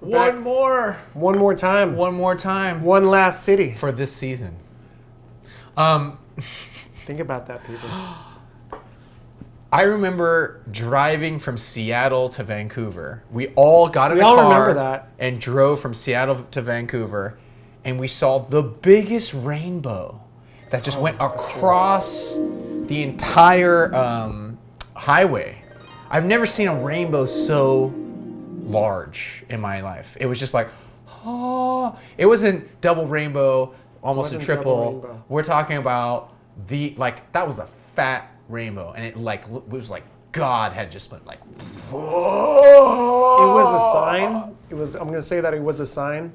One more time. One more time. One last city. For this season. Think about that, people. I remember driving from Seattle to Vancouver. We all got in a all car remember that. and drove from Seattle to Vancouver, and we saw the biggest rainbow that just went across the entire highway. I've never seen a rainbow so large in my life. It was just like, oh, it wasn't double rainbow, almost a triple. We're talking about that was a fat rainbow, and it was like God had just been like, whoa. It was a sign. I'm gonna say that it was a sign,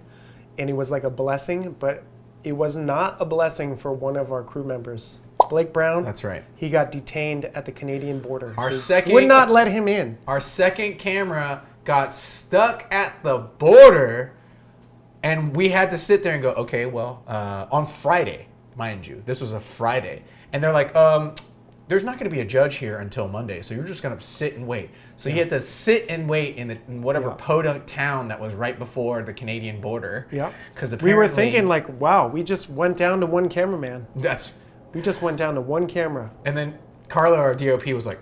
and it was like a blessing, but it was not a blessing for one of our crew members. Blake Brown. That's right. He got detained at the Canadian border. Would not let him in. Our second camera got stuck at the border, and we had to sit there and go, okay, well, on Friday, mind you, this was a Friday, and they're like, there's not going to be a judge here until Monday, so you're just going to sit and wait. So you had to sit and wait in whatever podunk town that was right before the Canadian border. Yeah. Because we were thinking like, wow, we just went down to one cameraman. We just went down to one camera. And then Carlo, our DOP, was like,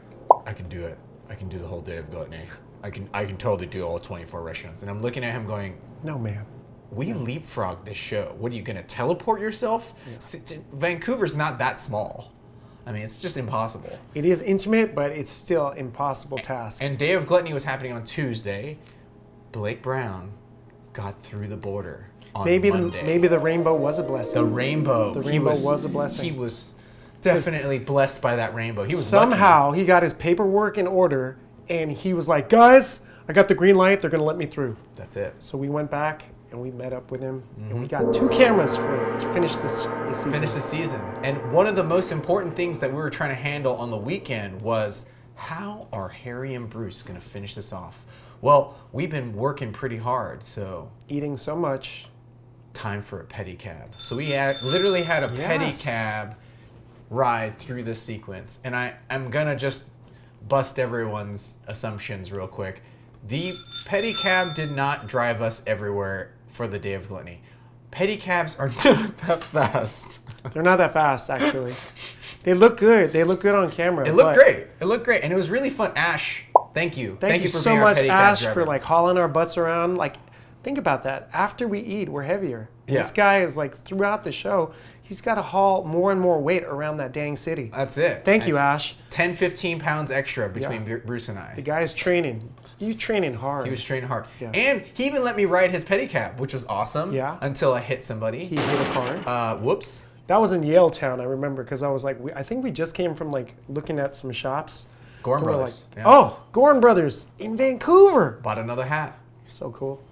I can do it. I can do the whole day of Gluttony. I can totally do all 24 restaurants. And I'm looking at him going, no, man. We leapfrogged this show. What are you going to teleport yourself? Yeah. Vancouver's not that small. I mean, it's just impossible. It is intimate, but it's still an impossible task. And Day of Gluttony was happening on Tuesday. Blake Brown got through the border on Monday. Maybe the rainbow was a blessing. The rainbow was a blessing. He was definitely blessed by that rainbow. He was somehow lucky. He got his paperwork in order, and he was like, guys, I got the green light. They're going to let me through. That's it. So we went back. And we met up with him, and we got 2 cameras to finish this season. Finish the season. And one of the most important things that we were trying to handle on the weekend was, how are Harry and Bruce going to finish this off? Well, we've been working pretty hard, so... Eating so much. Time for a pedicab. So we literally had a pedicab ride through this sequence. And I'm going to just bust everyone's assumptions real quick. The pedicab did not drive us everywhere for the Day of Gluttony. Pedicabs are not that fast. They're not that fast, actually. They look good. They look good on camera. It looked great. It looked great. And it was really fun. Ash, thank you. Thank you for so being much, our pedicab Ash, driver. for like hauling our butts around. Like, think about that. After we eat, we're heavier. Yeah. This guy is like, throughout the show, he's got to haul more and more weight around that dang city. That's it. Thank you, Ash. 10, 15 pounds extra between Bruce and I. The guy's training. He was training hard. He was training hard. Yeah. And he even let me ride his pedicab, which was awesome. Yeah. Until I hit somebody. He hit a car. Whoops. That was in Yale Town, I remember, because I was like, I think we just came from like looking at some shops. Gorham Brothers. Like, oh, Gorham Brothers in Vancouver. Bought another hat. So cool.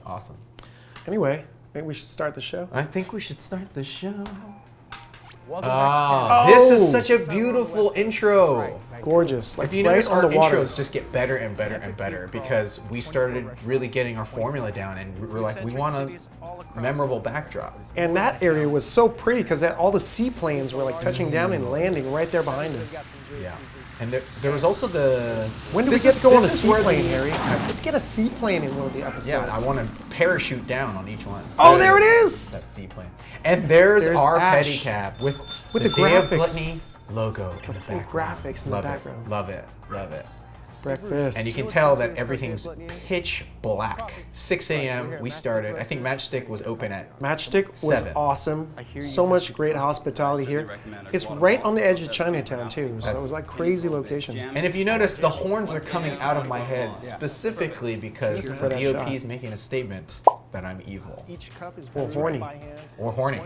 Awesome. Anyway, maybe we should start the show. I think we should start the show. Oh, this is such a beautiful intro. Gorgeous. Like, if you notice, our intros just get better and better and better because we started really getting our formula down, and we're like, we want a memorable backdrop. And that area was so pretty because all the seaplanes were like touching down and landing right there behind us. Yeah. And there was also the... When do we get to go on a seaplane, Harry? Let's get a seaplane in one of the episodes. Yeah, I want to parachute down on each one. Oh, there it is! That seaplane. And there's our Ash. pedicab with the the Day of graphics. Gluttony logo in the background. Graphics in the background. Love it. Love it. Breakfast. And you can tell that everything's pitch black. 6 a.m. we started. I think Matchstick was open at Matchstick was 7. Awesome. So much great hospitality here. It's right on the edge of Chinatown too, so it was like crazy location. And if you notice, the horns are coming out of my head specifically because the DOP is making a statement that I'm evil. Or horny. Or horny.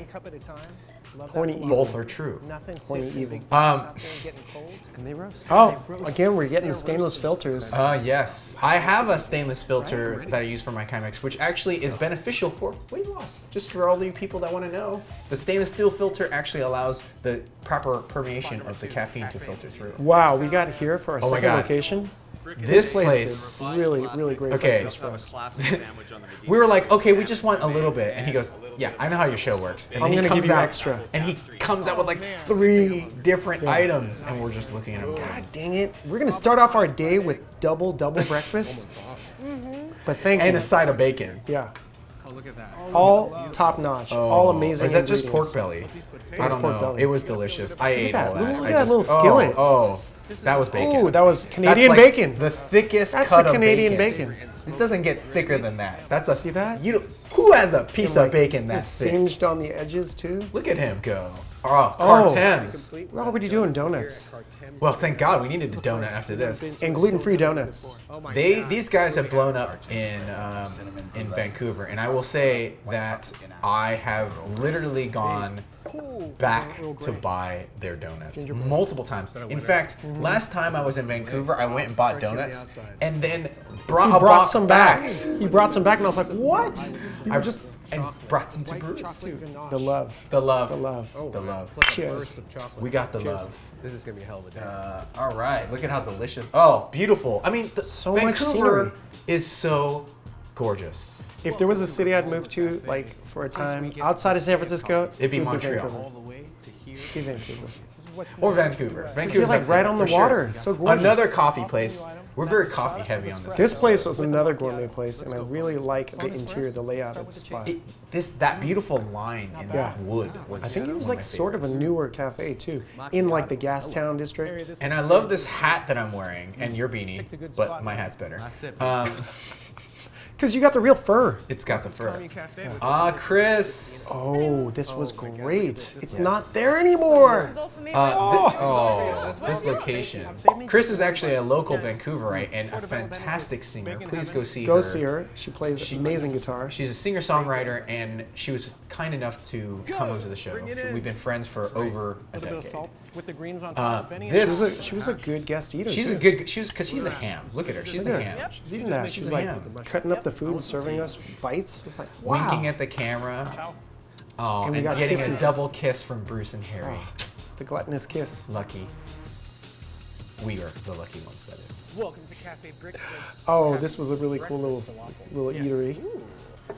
Horny evil. Both are true. Horny evil. And they roast. Oh, again, we're getting the stainless filters. Yes. I have a stainless filter that I use for my Chemex, which actually is beneficial for weight loss. Just for all you people that want to know. The stainless steel filter actually allows the proper permeation of the caffeine to filter through. Wow, we got here for our Oh my second God. location. This place did really great breakfast for us. We were like, okay, we just want a little bit. And he goes, yeah, I know how your show works. And I'm then gonna he give comes you out, extra. And he comes out with like 3 different items. And we're just looking at him going, God dang it. We're going to start off our day with double breakfast. But thank And you. a side of bacon. Yeah. Oh, look at that. All top notch. All amazing. Or is that just pork ingredients. belly? I don't pork know. belly. It was delicious. I ate that. all that. Look at that little skillet. Oh, that was bacon. Ooh, that was That's Canadian like bacon. The thickest That's cut the of Canadian bacon. It doesn't get thicker than that. That's a. See that? Who has a piece Like, of bacon that it's thick? singed on the edges too. Look at him go. Oh, Cartems. We're already doing donuts Well, thank God we needed the donut after this. and gluten-free donuts. These guys have blown up in Vancouver, and I will say that I have literally gone back to buy their donuts multiple times. In fact, last time I was in Vancouver, I went and bought donuts, and then brought He a brought box some back. He brought some back, and I was like, "What?" I just and brought some to Bruce. The love. The love. The love. The love. Cheers. We got the love. This is gonna be a hell of a day. All right, look at how delicious. Oh, beautiful. I mean, So much Vancouver scenery. is so gorgeous. If there was a city I'd move to, like for a time outside of San Francisco, It'd be it would Montreal. Vancouver. All the way to here. It'd be Vancouver. Or Vancouver. You're Vancouver's like up right there, on the for sure. water. It's so gorgeous. Another coffee place. We're very coffee heavy on this. This place was another gourmet place, and I really like the interior, the layout of the spot. That beautiful line in Yeah. that wood was. I think it was one like of my sort of a favorites. newer cafe too, in like the Gastown district. And I love this hat that I'm wearing and your beanie, but my hat's better. Because you got the real fur. It's got the fur. Cafe. Chris. Oh, this was great. It's not there anymore. This location. Chris is actually a local Vancouverite and a fantastic singer. Please go see her. Go see her. She plays amazing guitar. She's a singer-songwriter, and she was kind enough to come onto the show. We've been friends for over a decade. With the greens on top. This, She was a good guest eater. she's a too. good, because she's a ham. Look at her, she's Look a at her. ham. She's eating that. She's a like ham. cutting up the food, serving us bites. It's like wow. Winking at the camera. Oh, And we and got getting kisses. a double kiss from Bruce and Harry. The gluttonous kiss. Lucky. We are the lucky ones, that is. Welcome to Cafe Brixton. Oh, this was a really cool little eatery.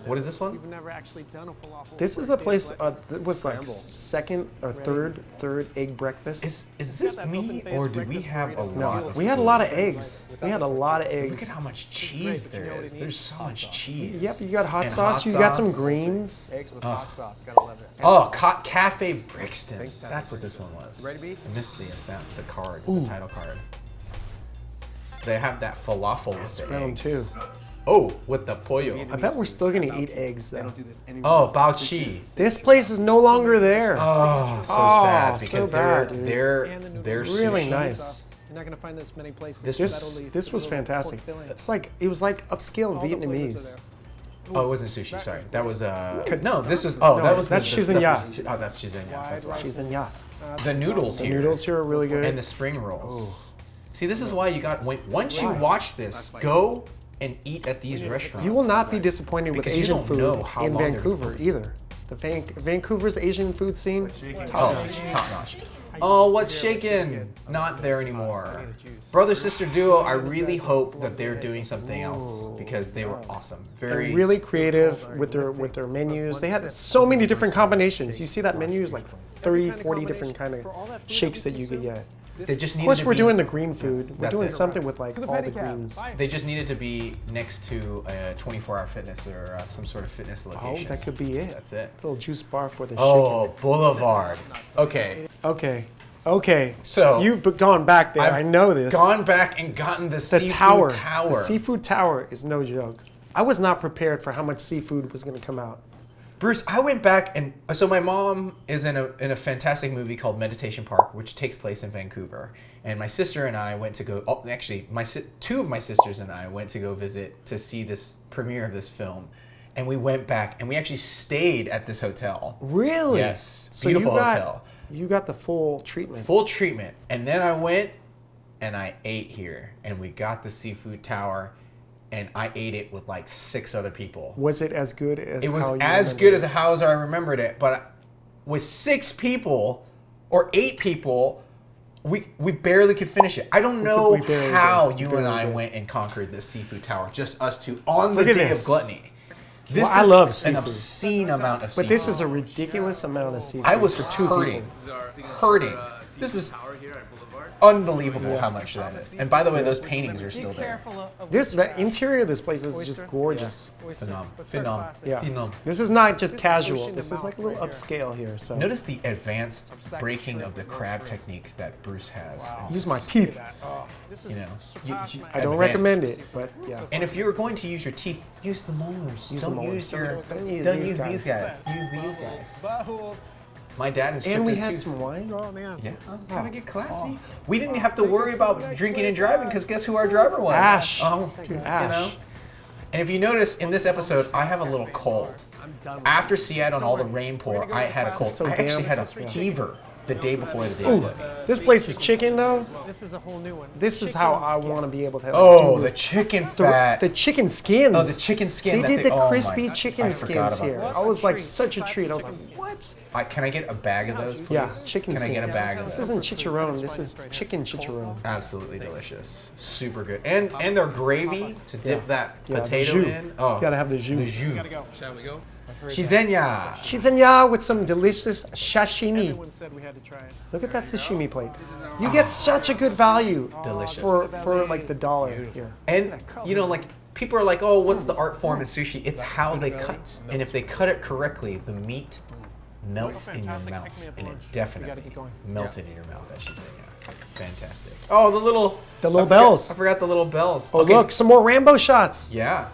What is this one? We've never actually done a falafel. This is a place that was like second or third egg breakfast. Is this me, or do we have a lot No, of we had a food? lot of eggs. We had a lot of Look at eggs. how much cheese there is. There's so much cheese. Yep, you got hot And sauce. hot You got some sauce. greens. Eggs with hot sauce. Gotta love it. Oh, Cafe Brixton. That's what this one was. Ready, B? I missed the card, the title card. They have that falafel with the Brown eggs. too. Oh, with the pollo. I bet we're still gonna eat eggs though. Oh, bao chi. This place is no longer there. Oh, so Oh, sad so because bad, dude. they're Really sushi. nice. You're not gonna find this many places. This was fantastic. It was like upscale Vietnamese. Oh, it wasn't sushi. Sorry, that was Could- no. This was No, that was that's the stuff Shizanya. was- Oh, that's Shizanya. That's why. She's in yacht. The noodles The here. noodles here are really good. And the spring rolls. See, this is why you got. Once you watch this, go and eat at these restaurants. You will not be disappointed with Because you Asian don't food know how in long they're Vancouver either. The Vancouver's Asian food scene, top notch. Top notch. Oh, what's shaken? Not there anymore. Brother sister duo. I really hope that they're doing something else because they were awesome. They're Very. really creative with their menus. They had so many different combinations. You see that menu is like 30, 40 different kind of shakes that you could get. They just Of needed course, to we're be- doing the green food. We're That's doing it. something with like all the greens. They just needed to be next to a 24-hour fitness or some sort of fitness Oh, location. that could be it. That's it. Little juice bar for the Oh, Boulevard. Okay. chicken. Okay. So, You've gone back there. I know this. Gone back and gotten the The seafood tower. tower. The seafood tower is no joke. I was not prepared for how much seafood was going to come out. Bruce, I went back and so my mom is in a fantastic movie called Meditation Park, which takes place in Vancouver. And my sister and I went to go. Oh, actually, two of my sisters and I went to go visit to see this premiere of this film. And we went back and we actually stayed at this hotel. Really? Yes. So Beautiful you got, hotel. You got the full treatment. Full treatment. And then I went and I ate here. And we got the seafood tower. And I ate it with like 6 other people. Was it as good as It was how you as remembered good it? as how I remembered it. But with 6 people or 8 people, we barely could finish it. I don't know we barely how did. you Barely and I did. went and conquered the seafood tower. Just us two on the Look at day this. of gluttony. This Well, I is love an seafood. obscene amount of seafood. But this is a ridiculous amount of seafood. I was for 2 hurting. people. Hurting. This is Tower here at Boulevard. Unbelievable how much that is. And by the way, those paintings are still there. The interior of this place is just gorgeous. Phenom. This is not just casual. This is like a little upscale here. So Notice the advanced breaking of the crab technique that Bruce has. use my teeth. You know, I don't recommend it, but yeah. And if you're going to use your teeth, use the molars. Use don't the molars. Don't use these guys. Use these guys. My dad has chipped And we his had tooth. some wine. Oh man. Yeah, gotta get classy. We didn't have to worry about drinking and driving because guess who our driver was? Ash. Dude, Dude, You Ash. know? And if you notice in this episode, I have a little cold. After Seattle and all the rain pour, I had a cold. So I actually damn- had a fever the day before the day. Ooh, of it. this place is chicken though. This is a whole new one. This is how I want to be able to. Oh, do the chicken fat. the chicken skins. Oh, the chicken skin. They that did the oh my- crispy I chicken forgot skins about here. this. I was like such a treat. I was like, what? Can I get a bag of those, please? Yeah, chicken Can I skins. get a bag of This those? isn't chicharron. This is chicken chicharron. Absolutely delicious. Super good. And their gravy to dip that Yeah, the potato jus. in. Oh, You gotta have the jus. The jus. Go. Shall we go? Shizenya. Shizanya with some delicious sashimi. Everyone said we had to try it. Look at that sashimi plate. You get such a good value Delicious. for like the dollar here. And you know, like people are like, "Oh, what's the art form in sushi?" It's how they cut. And if they cut it correctly, the meat melts in your mouth, and it definitely melted in your mouth. That Shizenya. Fantastic. Oh, the little bells. I forgot the little bells. Oh look, some more Rambo shots. Yeah.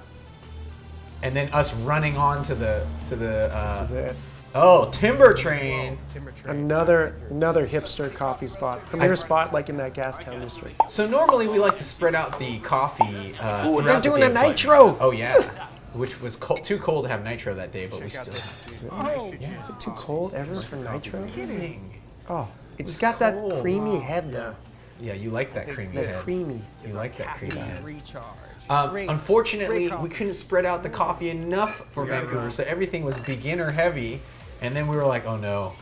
And then us running on to the This is it. oh, timber train. Another hipster coffee spot. Premier spot like in that Gastown district. So normally we like to spread out the coffee. Ooh, throughout they're the doing day, a but- nitro. Oh yeah, which was too cold to have nitro that day, but we still have. Oh, is it too cold ever for nitro? Kidding. Oh, it's got that cold. creamy head though. Yeah, you like that creamy That head. creamy. You like that creamy head. Recharge. Unfortunately, we couldn't spread out the coffee enough for Vancouver, so everything was beginner heavy. And then we were like, oh no,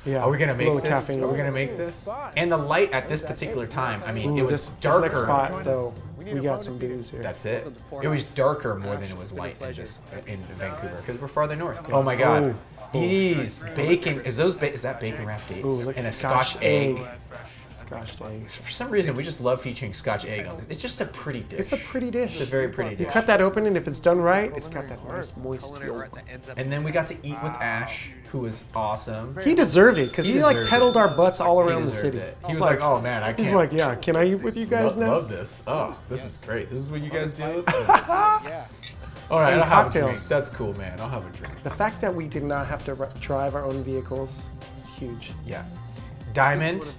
Yeah, are we gonna make little this? caffeine. Are we gonna make this? And the light at this particular time, I mean, it Ooh, was this darker. next spot though, we got some booze here. That's it. It was darker more than it was light in Vancouver because we're farther north. Oh my God. These bacon is that bacon wrapped eggs Ooh, look and at a Scotch egg. Scotched egg. For some reason, we just love featuring Scotch egg on this. It's just a pretty dish. It's a pretty dish. It's a very pretty You dish. cut that open, and if it's done right, it's got that nice moist yolk. And then we got to eat with Ash, who was awesome. He deserved it because he like deserved pedaled it. our butts all He around the deserved city. it. He was like, "Oh man, I can't." He's like, yeah, can I eat with you guys now? Love this. Oh, this is great. This is what you guys do. Yeah. All right, And I'll have a drink. cocktails. That's cool, man. I'll have a drink. The fact that we did not have to drive our own vehicles is huge. Yeah. Diamond,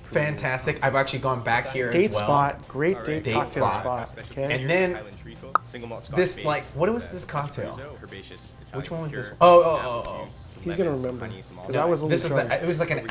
fantastic. I've actually gone back here Date as well. spot, great date Date cocktail spot. spot. Okay. And then Single malt Scotch this base, like, what was this cocktail? herbaceous Which Italian one was this? pure, Oh. He's gonna lemons, remember honey, some because I was a This is little the. It was like an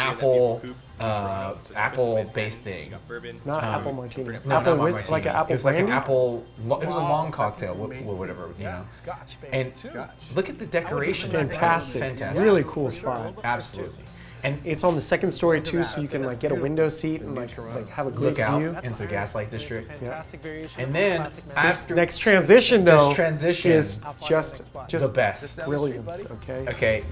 apple-based thing. bourbon. not apple martini. No, apple not my with martini. like an apple It was like an brandy? apple. It was a long cocktail, whatever, you know. Scotch And base. look at the decorations. Fantastic. Fantastic. Really cool spot. Absolutely. And It's on the second story too, so you can like get a window seat and like have a great look out view. into the Gaslight District. Fantastic variation. And then Classic after Next transition though transition is just the best. brilliance. Okay. Okay.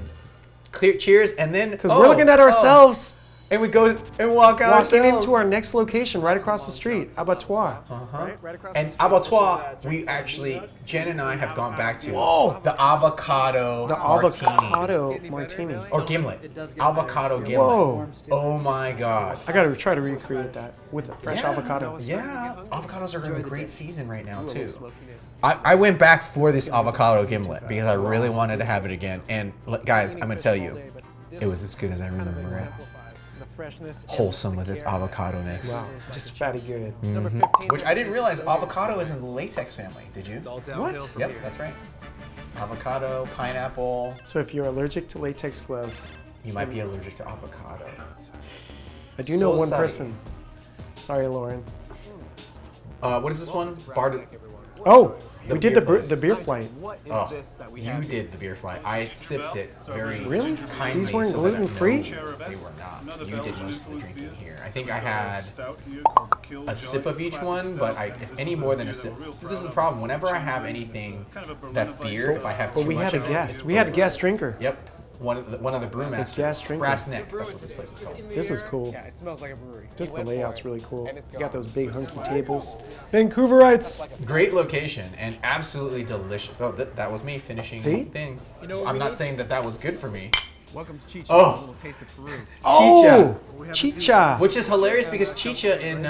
Clear. Cheers, and then Because we're looking at ourselves and we go and walk out walking ourselves. into our next location right across the street, Abattoir. Right across And the street. abattoir, we actually, Jen and I have gone back to Whoa! the avocado The martini. avocado martini. Or gimlet. Avocado gimlet. Whoa! Oh my god. I gotta try to recreate that with a fresh avocado. Yeah, avocados are in a great season right now too. I went back for this avocado gimlet because I really wanted to have it again. And guys, I'm gonna tell you, it was as good as I remember it. The freshness. Wholesome with its avocado-ness. Wow, just fatty good. Number 15. Which I didn't realize avocado is in the latex family. Did you? What? Yep, that's right. Avocado, pineapple. So if you're allergic to latex gloves, You might be allergic to avocado. I do know So one sorry. person. Sorry, Lauren. What is this one? Bar. Oh, The we did beer the place. beer flight. What is Oh, this that we you have? did the beer flight. I sipped it very Really? kindly. These weren't so that I- gluten-free? No, they were not. You did most of the drinking here. I think I had a sip of each one, but if any more than a sip. This is the problem. Whenever I have anything that's beer, if I have But too we much had a of it, guest. it's We had a over. guest drinker. Yep. one of the brewmasters. gas drinker. Brass Neck. That's what this place is called. This is cool. Yeah, it smells like a brewery. Just the We went for layout's it, really cool. and it's You got gone. those big hunky tables. Vancouverites. Great location and absolutely delicious. Oh, that was me finishing See? the thing. You know what I'm we not need? saying that was good for me. Welcome to Chicha. Oh. A little taste of Peru. Oh, chicha. Which is hilarious because chicha in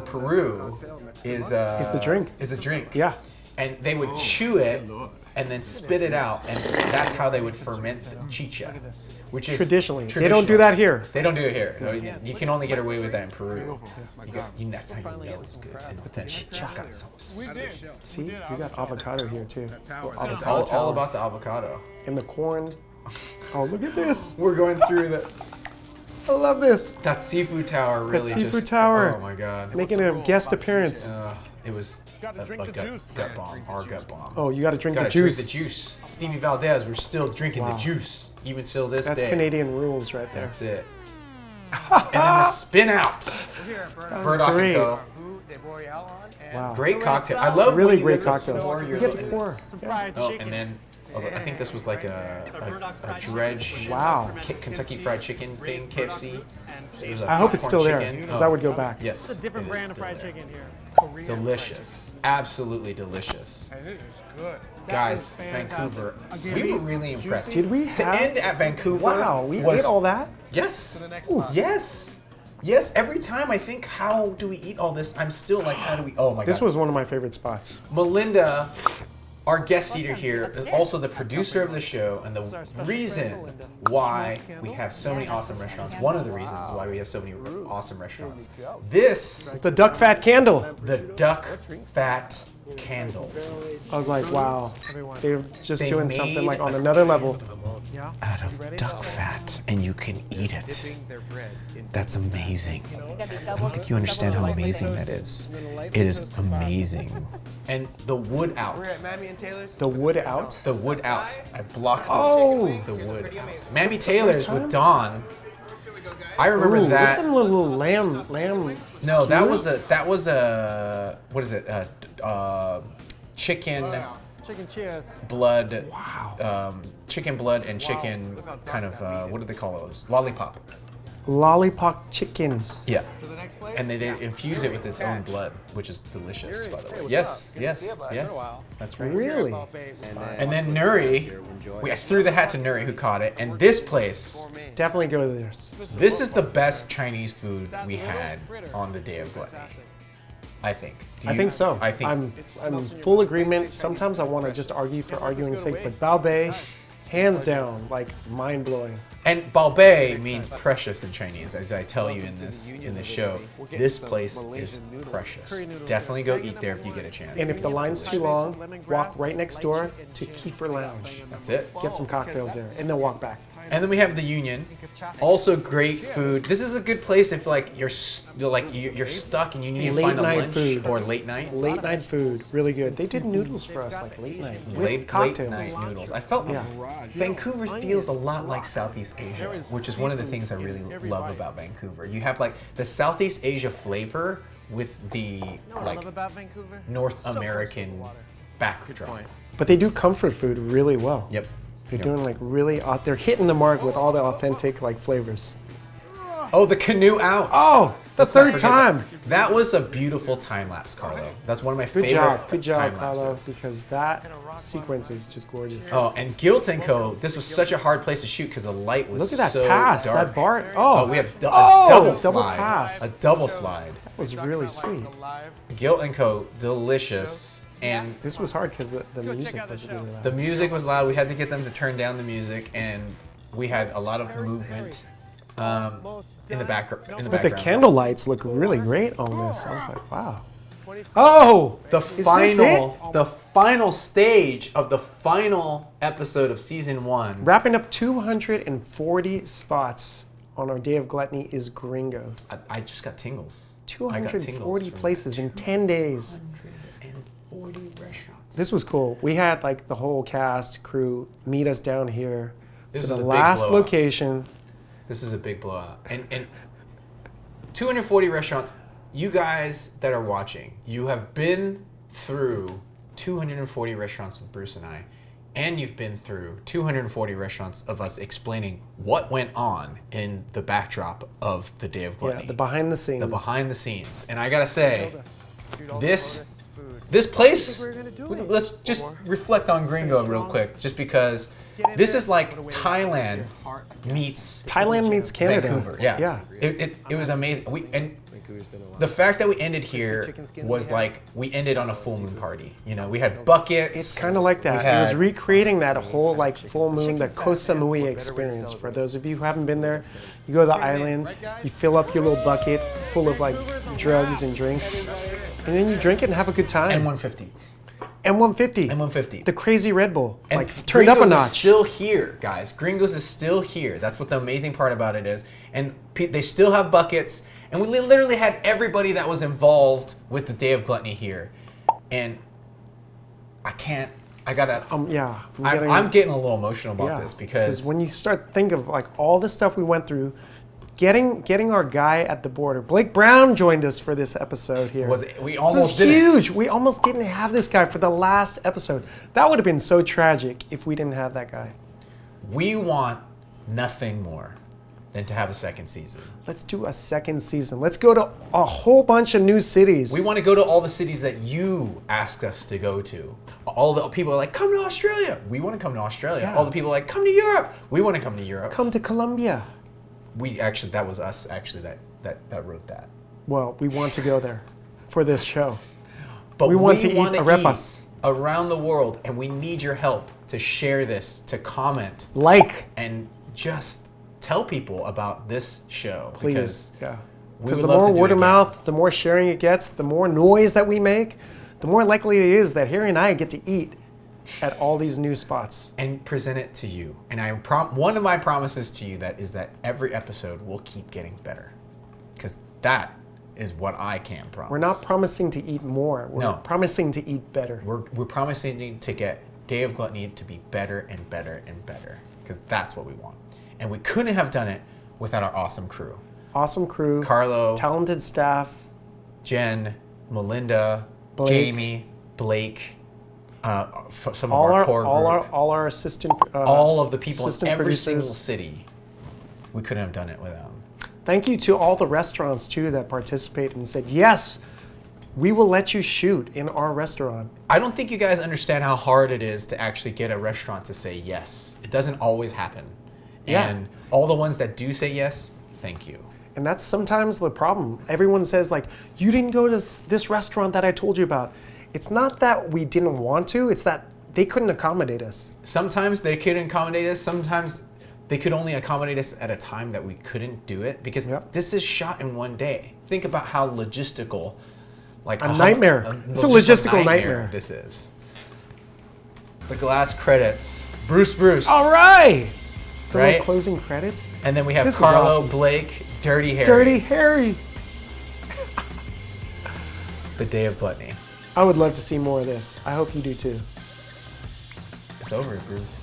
Peru is the drink. Is the drink. Yeah. And they would chew it and then spit it out, and that's how they would ferment the chicha. Which is Traditionally. They don't do that here. They don't do it here. No, you can only get away with that in Peru. That's how you know it's good. And with that chicha's got some. See, you got avocado here too. It's Avocado all tower. about the avocado. And the corn. Oh, look at this. We're going through the. I love this. That seafood tower really seafood just. tower. Oh my god. Making a guest appearance. It was a gut bomb. Our gut bomb. Oh, you got to drink Gotta the juice. drink the juice. Stevie Valdez, we're still drinking Wow. the juice, even till this That's day. Canadian rules right there. That's it. And then the spin out. Burdock great. and Co. Wow. Great cocktail. I love Really when you great get to cocktails. pour You your get to little- pour. Yeah. Oh, and then I think this was like a dredge. Wow. Kentucky Fried Chicken thing, KFC. It was a I hope it's popcorn still there chicken. because Oh, I would go back. Yes. It's a different it is brand of still fried there. chicken here. Delicious. Absolutely delicious. And it is good. Guys, That is Vancouver. fantastic. We were really impressed. Did we To have- end at Vancouver? Wow, we was, ate all that? Yes. To the next spot. Yes. Yes. Every time I think, how do we eat all this? I'm still like, how do we? Oh my god. This was one of my favorite spots. Melinda, our guest eater here, is also the producer of the show and the reason why we have so many awesome restaurants. One of the reasons why we have so many awesome restaurants. This, It's the duck fat candle. the duck fat candle. I was like, wow, they're just They doing something made like on a another level. Yeah. Out of duck fat, and you can eat it. That's amazing. I don't think you understand how amazing that is. It is amazing. And the wood out. We're at Mammy and Taylor's. The wood out. The wood out. I blocked Oh. the wood out. Mammy Taylor's time? with Dawn. I remember Ooh, look at that. them little lamb. No, that skewers. was a what is it? Chicken Chicken cheers. blood. Wow. Chicken blood and chicken kind of what do they call those? Lollipop. Lollipop chickens. Yeah. To the next place. And they infuse it with its own blood, which is delicious, by the way. Yes, yes, yes. That's right. Really? And then Nuri, I threw the hat to Nuri, who caught it. And this place, Definitely go there. this is the best Chinese food we had on the Day of Gluttony. I think. Do I you- think so. I think. I'm full agreement. Sometimes I want to just argue for arguing's sake, but Bao Bei, hands down, like mind blowing. And Baobei means precious in Chinese, as I tell you in this show. This place is precious. Definitely go eat there if you get a chance. And if the because line's it's too delicious. long, walk right next door to Kiefer Lounge. That's it. Get some cocktails there, and then walk back. And then we have the Union, also great food. This is a good place if like you're stuck and you need to Late find a night lunch food. or late night. Late night food, really good. They did noodles for us like late night with Late cocktails. night noodles. I felt Yeah. Vancouver feels a lot like Southeast Asia, which is one of the things I really love about Vancouver. You have like the Southeast Asia flavor with the like about Vancouver? North American backdrop. But they do comfort food really well. Yep. They're doing like really, they're hitting the mark with all the authentic like flavors. Oh, the canoe out. Oh, the Let's not third forget time. That was a beautiful time lapse, Carlo. That's one of my Good favorite job, time Carlo, lapses. because that sequence is just gorgeous. Oh, and Guilt and Co. This was such a hard place to shoot because the light was Look at that so pass, dark. that bar. Oh, Oh, we have a Oh, double double slide. pass. A double slide. that was really sweet. Guilt and Co. Delicious. And This was hard because the music was really loud. the music was loud. We had to get them to turn down the music, and we had a lot of movement in the background. But the candle lights look really great on this. I was like, wow. Oh, The this the final stage of the final episode of season 1. wrapping up 240 spots on our Day of Gluttony is Gringo. I just got tingles. I got 240 tingles from places in 10 days. 240 restaurants. This was cool. We had like the whole cast, crew meet us down here This for is the a big last blowout. location. This is a big blowout. And 240 restaurants, you guys that are watching, you have been through 240 restaurants with Bruce and I. and you've been through 240 restaurants of us explaining what went on in the backdrop of the Day of Gluttony. Yeah, the behind the scenes. The behind the scenes. And I gotta say, Dude, all the this bonus food. this place, What do you think we're gonna do? let's just reflect on Gringo real quick, just because this is like Thailand meets Thailand meets Canada. Vancouver. Yeah. Yeah. It was amazing. Vancouver's been a lot. The fact that we ended here was like we ended on a full moon party. You know, we had buckets. It's kind of like that. We It was had- recreating that whole like full moon, the Koh Samui experience. For those of you who haven't been there, you go to the island, you fill up your little bucket full of like drugs and drinks, and then you drink it and have a good time. M150. M150. M150. The crazy Red Bull. And Like turned up a Gringos notch. is still here, guys. Gringos is still here. That's what the amazing part about it is. And they still have buckets. And we literally had everybody that was involved with the Day of Gluttony here. And I gotta. Yeah. I'm getting a little emotional about this because when you start thinking of like all the stuff we went through, getting our guy at the border, Blake Brown joined us for this episode here. we It almost was did it. huge. We almost didn't have this guy for the last episode. That would have been so tragic if we didn't have that guy. We want nothing more than to have a second season. Let's do a second season. Let's go to a whole bunch of new cities. We want to go to all the cities that you asked us to go to. All the people are like, come to Australia. We want to come to Australia. Yeah. All the people are like, come to Europe. We want to come to Europe. come to Colombia. That was us actually that wrote that. Well, we want to go there for this show. But We want to eat wanna arepas. around the world, and we need your help to share this, to comment, Like, and just tell people about this show. please. Because Yeah. we Because would the love more to do word it of again. mouth, the more sharing it gets, the more noise that we make, the more likely it is that Harry and I get to eat at all these new spots. and present it to you. And one of my promises to you is that every episode will keep getting better, because that is what I can promise. We're not promising to eat more. We're No. promising to eat better. We're promising to get Day of Gluttony to be better and better and better, because that's what we want. And we couldn't have done it without our awesome crew. Awesome crew, Carlo, talented staff. Jen, Melinda, Blake. Jamie, Blake, some of All our our, core all group. our, all our assistant, All of the people in assistant every producers. single city. We couldn't have done it without them. Thank you to all the restaurants too that participated and said, yes, we will let you shoot in our restaurant. I don't think you guys understand how hard it is to actually get a restaurant to say yes. It doesn't always happen. Yeah. And all the ones that do say yes, thank you. And that's sometimes the problem. Everyone says like, you didn't go to this restaurant that I told you about. It's not that we didn't want to, it's that they couldn't accommodate us. Sometimes they could accommodate us. Sometimes they could only accommodate us at a time that we couldn't do it, because Yep. this is shot in one day. Think about how logistical, like A nightmare. It's a logistical nightmare. This is. The glass credits. Bruce. All right. The Right? little closing credits. And then we have This was Carlo, awesome. Blake, Dirty Harry. Dirty Harry. The Day of Gluttony. I would love to see more of this. I hope you do too. It's over, Bruce.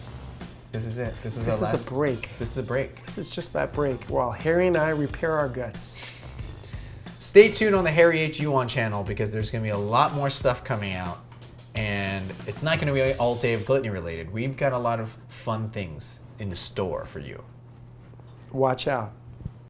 This is it. This is This our is last. a break. This is a break. This is just that break while Harry and I repair our guts. Stay tuned on the Harry H. Yuan channel, because there's going to be a lot more stuff coming out. And it's not going to be all Day of Gluttony related. We've got a lot of fun things in the store for you. Watch out.